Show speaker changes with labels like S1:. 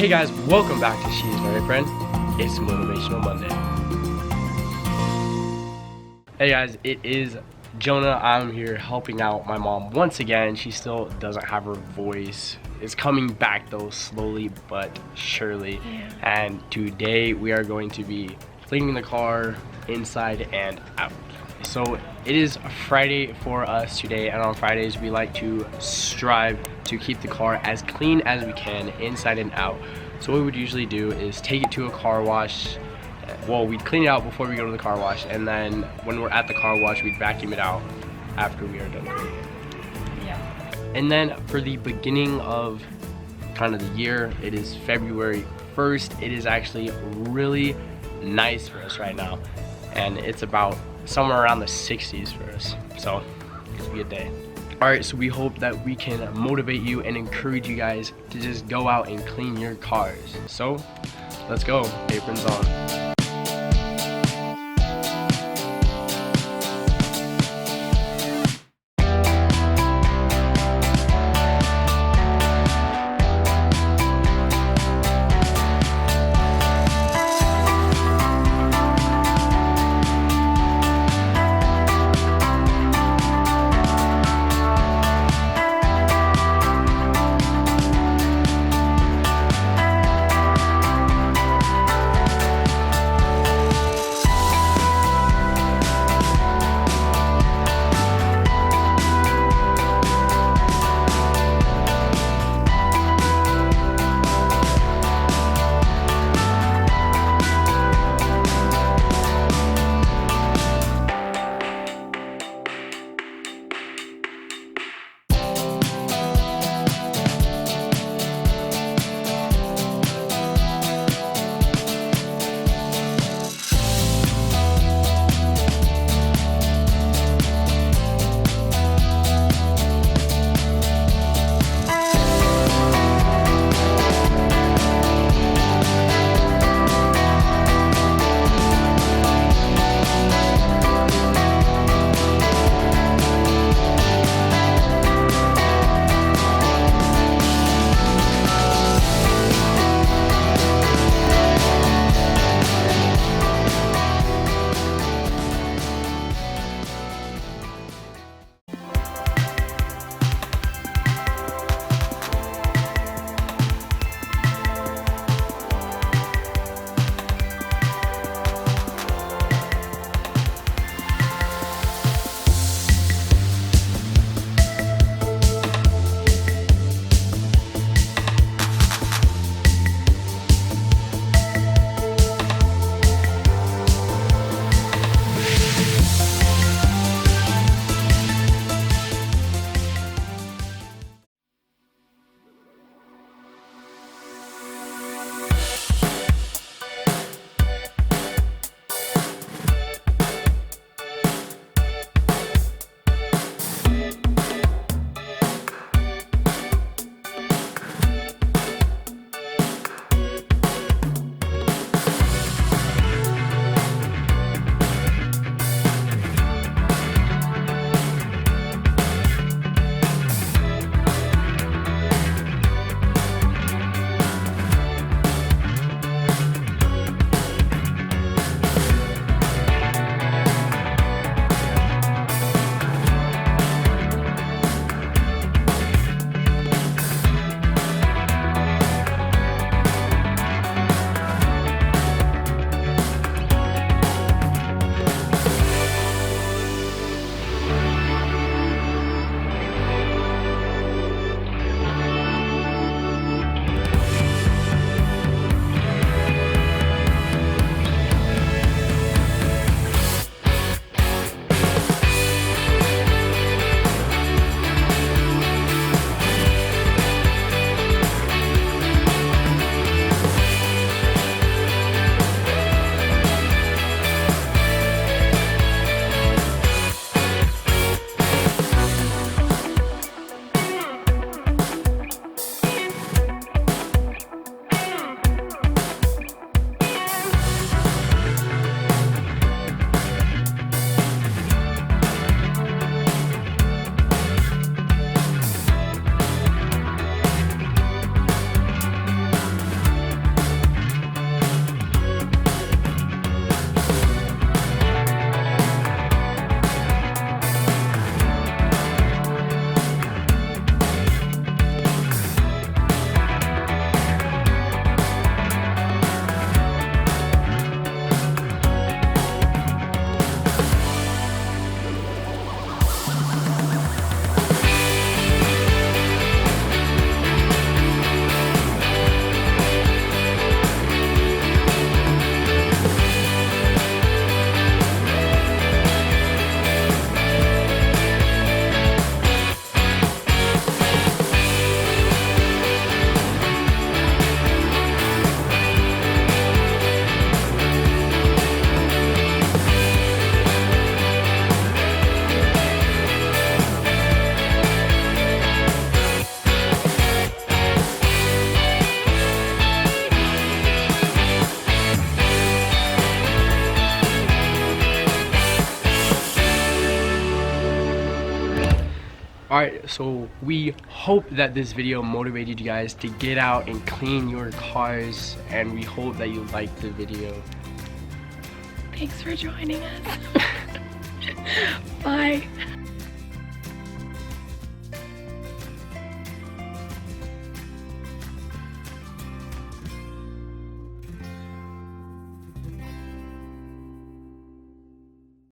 S1: Hey guys, welcome back to Shesinherapron. It's Motivational Monday. Hey guys, it is Jonah. I'm here helping out my mom once again. She still doesn't have her voice. It's coming back though, slowly but surely. And today we are going to be cleaning the car inside and out. So it is Friday for us today, and on Fridays we like to strive to keep the car as clean as we can inside and out. So what we would usually do is take it to a car wash. Well, we'd clean it out before we go to the car wash, and then when we're at the car wash we'd vacuum it out after we are done cleaning it.
S2: Yeah.
S1: And then for the beginning of kind of the year, it is February 1st. It is actually really nice for us right now, and it's about somewhere around the 60s for us, so it's a good day. All right, so we hope that we can motivate you and encourage you guys to just go out and clean your cars. So let's go. Aprons on. Alright, so we hope that this video motivated you guys to get out and clean your cars, and we hope that you liked the video.
S2: Thanks for joining us. Bye.